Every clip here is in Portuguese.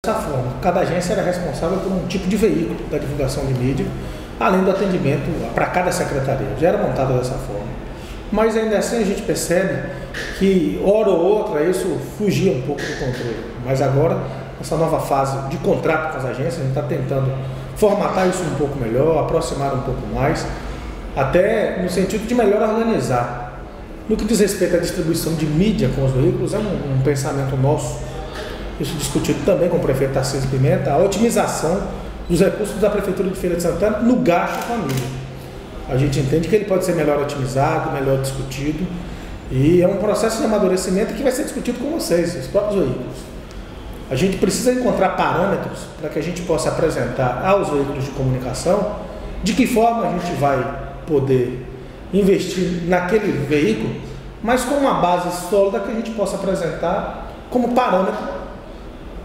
Dessa forma, cada agência era responsável por um tipo de veículo da divulgação de mídia, além do atendimento para cada secretaria. Já era montada dessa forma. Mas ainda assim a gente percebe que, hora ou outra, isso fugia um pouco do controle. Mas agora, essa nova fase de contrato com as agências, a gente está tentando formatar isso um pouco melhor, aproximar um pouco mais, até no sentido de melhor organizar. No que diz respeito à distribuição de mídia com os veículos, é um pensamento nosso, isso discutido também com o prefeito Tarcísio Pimenta, a otimização dos recursos da Prefeitura de Feira de Santana no gasto com a mídia. A gente entende que ele pode ser melhor otimizado, melhor discutido, e é um processo de amadurecimento que vai ser discutido com vocês, os próprios veículos. A gente precisa encontrar parâmetros para que a gente possa apresentar aos veículos de comunicação de que forma a gente vai poder investir naquele veículo, mas com uma base sólida que a gente possa apresentar como parâmetro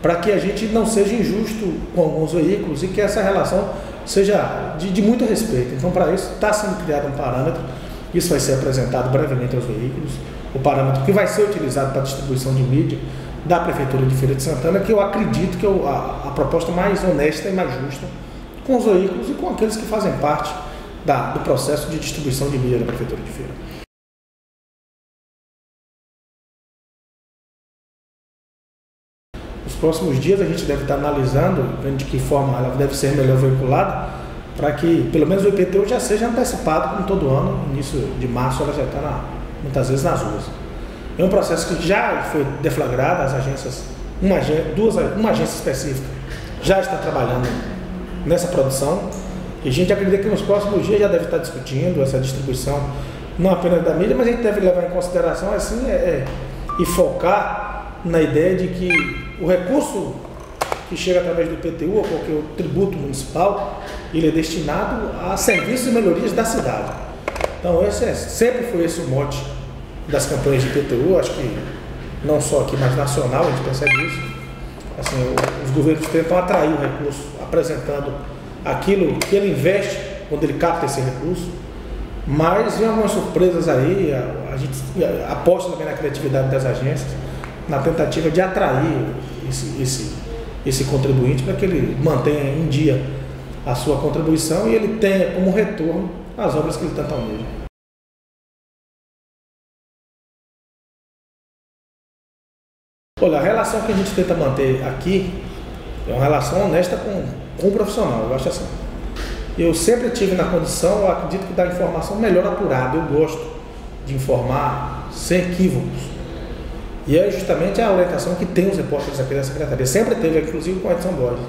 para que a gente não seja injusto com alguns veículos e que essa relação seja de muito respeito. Então, para isso, está sendo criado um parâmetro, isso vai ser apresentado brevemente aos veículos, o parâmetro que vai ser utilizado para a distribuição de mídia da Prefeitura de Feira de Santana, que eu acredito que é a proposta mais honesta e mais justa com os veículos e com aqueles que fazem parte do processo de distribuição de mídia da Prefeitura de Feira. Nos próximos dias a gente deve estar analisando, vendo de que forma ela deve ser melhor veiculada, para que pelo menos o IPTU já seja antecipado como todo ano, início de março ela já está muitas vezes nas ruas. É um processo que já foi deflagrado, as agências, uma agência específica já está trabalhando nessa produção, e a gente acredita que nos próximos dias já deve estar discutindo essa distribuição, não apenas da mídia, mas a gente deve levar em consideração assim, e focar na ideia de que o recurso que chega através do IPTU ou qualquer outro tributo municipal, ele é destinado a serviços e melhorias da cidade. Então sempre foi esse o mote das campanhas de IPTU, acho que não só aqui, mas nacional, a gente percebe isso. Assim, os governos tentam atrair o recurso, apresentando aquilo que ele investe quando ele capta esse recurso, mas vem algumas surpresas aí, a gente aposta também na criatividade das agências, na tentativa de atrair esse contribuinte para que ele mantenha em dia a sua contribuição e ele tenha como retorno as obras que ele tanto almeja. Olha, a relação que a gente tenta manter aqui é uma relação honesta com o profissional, eu acho assim. Eu sempre tive na condição, eu acredito que da informação melhor apurada, eu gosto de informar sem equívocos. E é justamente a orientação que tem os repórteres aqui da Secretaria, sempre teve, inclusive com a Edson Borges,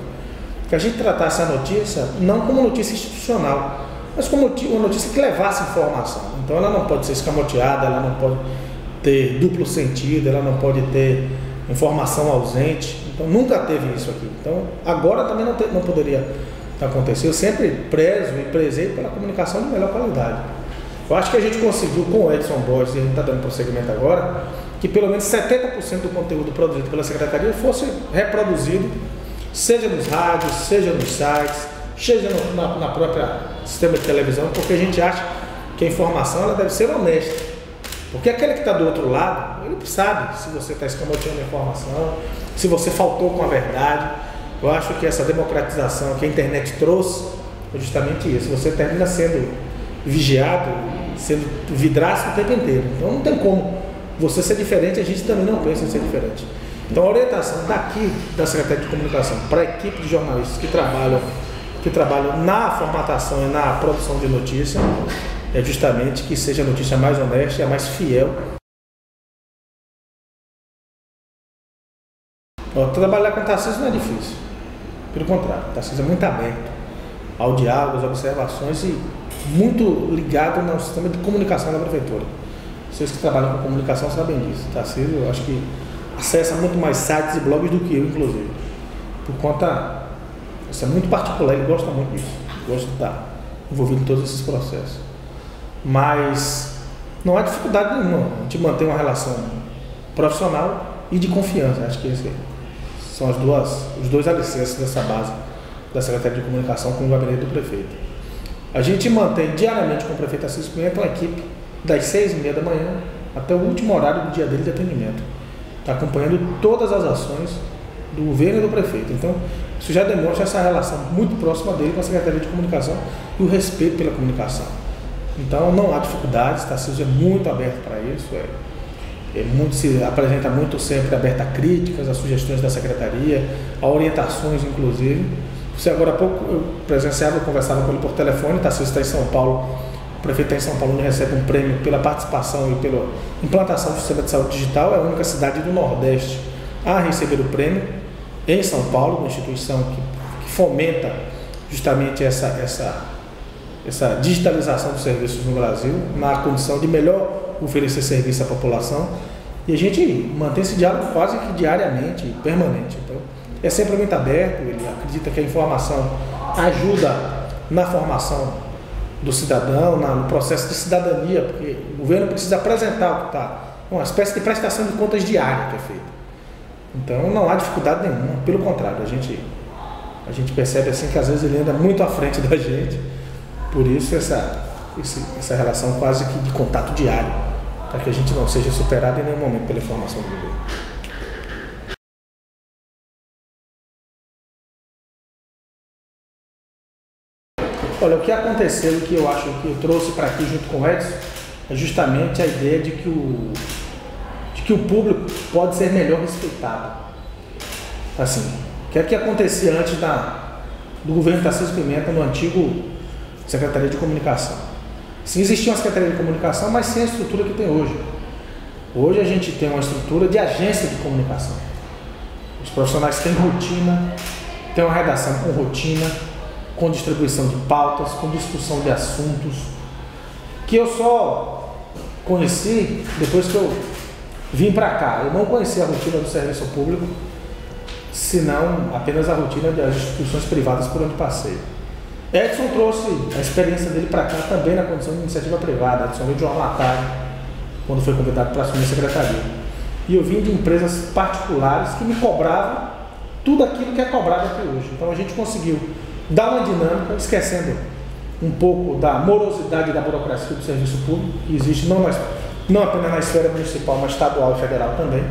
que a gente tratasse a notícia não como notícia institucional, mas como uma notícia que levasse informação. Então ela não pode ser escamoteada, ela não pode ter duplo sentido, ela não pode ter informação ausente, então nunca teve isso aqui. Então agora também não poderia acontecer. Eu sempre prezo e prezei pela comunicação de melhor qualidade. Eu acho que a gente conseguiu com o Edson Borges, e a gente está dando prosseguimento agora, que pelo menos 70% do conteúdo produzido pela Secretaria fosse reproduzido, seja nos rádios, seja nos sites, seja na própria sistema de televisão, porque a gente acha que a informação ela deve ser honesta. Porque aquele que está do outro lado, ele sabe se você está escamoteando a informação, se você faltou com a verdade. Eu acho que essa democratização que a internet trouxe é justamente isso. Você termina sendo vigiado, sendo vidraço o tempo inteiro. Então não tem como você ser diferente, a gente também não pensa em ser diferente. Então a orientação daqui da Secretaria de Comunicação para a equipe de jornalistas que trabalham na formatação e na produção de notícia é justamente que seja a notícia mais honesta e a mais fiel. Trabalhar com o Tarcísio não é difícil, pelo contrário, o Tarcísio é muito aberto ao diálogo, às observações e muito ligado no sistema de comunicação da Prefeitura. Vocês que trabalham com comunicação sabem disso. O Tarcísio, eu acho que acessa muito mais sites e blogs do que eu, inclusive. Por conta, isso é muito particular, ele gosta muito disso, gosta de estar envolvido em todos esses processos. Mas não há dificuldade nenhuma de manter uma relação profissional e de confiança. Acho que esses são os dois alicerces dessa base da Secretaria de Comunicação com o gabinete do prefeito. A gente mantém diariamente com o prefeito Tarcísio Pimenta uma equipe das 6h30 da manhã até o último horário do dia dele de atendimento. Está acompanhando todas as ações do governo e do prefeito. Então, isso já demonstra essa relação muito próxima dele com a Secretaria de Comunicação e o respeito pela comunicação. Então, não há dificuldades, Tarcísio é muito aberto para isso, se apresenta muito sempre aberto a críticas, a sugestões da Secretaria, a orientações, inclusive. Você agora há pouco, eu presenciava, eu conversava com ele por telefone, Tarcísio está em São Paulo, o prefeito está em São Paulo, ele recebe um prêmio pela participação e pela implantação do sistema de saúde digital, é a única cidade do Nordeste a receber o prêmio, em São Paulo, uma instituição que fomenta justamente essa digitalização dos serviços no Brasil, na condição de melhor oferecer serviço à população, e a gente mantém esse diálogo quase que diariamente, permanente. Então, é sempre muito aberto, ele acredita que a informação ajuda na formação do cidadão, no processo de cidadania, porque o governo precisa apresentar o que está, uma espécie de prestação de contas diária que é feita. Então não há dificuldade nenhuma, pelo contrário, a gente percebe assim que às vezes ele anda muito à frente da gente, por isso essa relação quase que de contato diário, para que a gente não seja superado em nenhum momento pela informação do governo. Olha, o que aconteceu e que eu acho que eu trouxe para aqui junto com o Edson é justamente a ideia de que o público pode ser melhor respeitado. Assim, o que é que acontecia antes do governo Tarcísio Pimenta, no antigo Secretaria de Comunicação? Sim, existia uma Secretaria de Comunicação, mas sem a estrutura que tem hoje. Hoje a gente tem uma estrutura de agência de comunicação. Os profissionais têm rotina, têm uma redação com rotina, com distribuição de pautas, com discussão de assuntos, que eu só conheci depois que eu vim para cá. Eu não conhecia a rotina do serviço público, senão apenas a rotina das instituições privadas por onde passei. Edson trouxe a experiência dele para cá também na condição de iniciativa privada. Edson veio de uma matéria quando foi convidado para assumir a secretaria. E eu vim de empresas particulares que me cobravam tudo aquilo que é cobrado aqui hoje. Então a gente conseguiu dar uma dinâmica, esquecendo um pouco da morosidade da burocracia do serviço público, que existe não apenas na esfera municipal, mas estadual e federal também.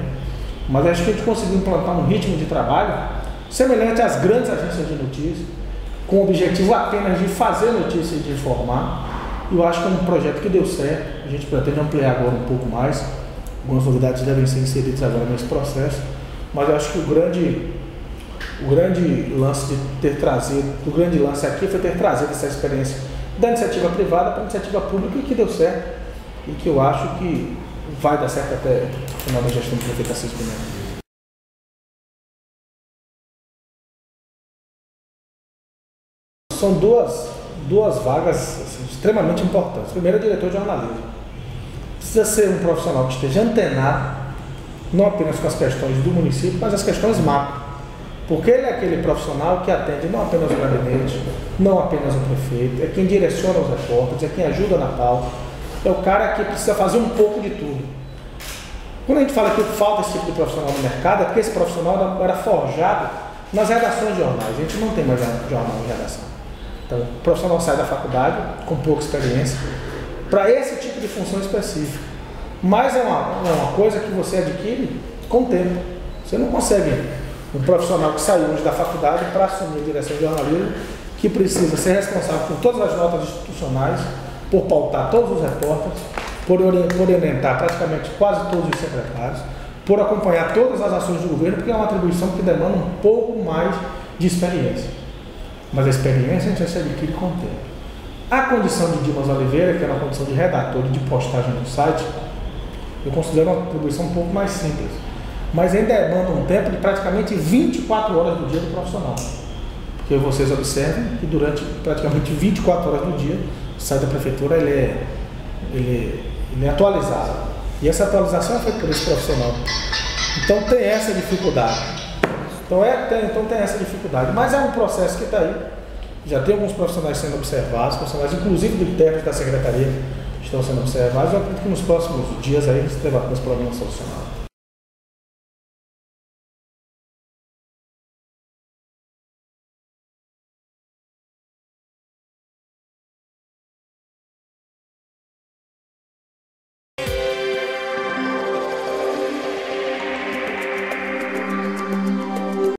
Mas acho que a gente conseguiu implantar um ritmo de trabalho semelhante às grandes agências de notícias, com o objetivo apenas de fazer notícia e de informar. E eu acho que é um projeto que deu certo, a gente pretende ampliar agora um pouco mais, algumas novidades devem ser inseridas agora nesse processo, mas eu acho que o grande lance aqui foi ter trazido essa experiência da iniciativa privada para a iniciativa pública e que deu certo e que eu acho que vai dar certo até o final da gestão do prefeito Tarcísio Pimenta. São duas vagas assim, extremamente importantes. Primeiro, é diretor de jornalismo. Precisa ser um profissional que esteja antenado, não apenas com as questões do município, mas as questões macro. Porque ele é aquele profissional que atende não apenas o gabinete, não apenas o prefeito, é quem direciona os repórteres, é quem ajuda na pauta, é o cara que precisa fazer um pouco de tudo. Quando a gente fala que falta esse tipo de profissional no mercado, é porque esse profissional era forjado nas redações de jornais. A gente não tem mais jornal de redação. Então, o profissional sai da faculdade com pouca experiência para esse tipo de função específica. Mas é uma coisa que você adquire com o tempo. Você não consegue um profissional que saiu hoje da faculdade para assumir a direção de jornalismo, que precisa ser responsável por todas as notas institucionais, por pautar todos os repórteres, por orientar praticamente quase todos os secretários, por acompanhar todas as ações do governo, porque é uma atribuição que demanda um pouco mais de experiência. Mas a experiência a gente se adquire com o tempo. A condição de Dimas Oliveira, que é uma condição de redator e de postagem no site, eu considero uma atribuição um pouco mais simples. Mas ainda demanda um tempo de praticamente 24 horas do dia do profissional. Porque vocês observem que durante praticamente 24 horas do dia, o site da prefeitura ele é atualizado. E essa atualização é feita por esse profissional. Então tem essa dificuldade. Então tem essa dificuldade. Mas é um processo que está aí. Já tem alguns profissionais sendo observados, profissionais inclusive do interno da secretaria estão sendo observados. Eu acredito que nos próximos dias aí a gente terá alguns problemas solucionados.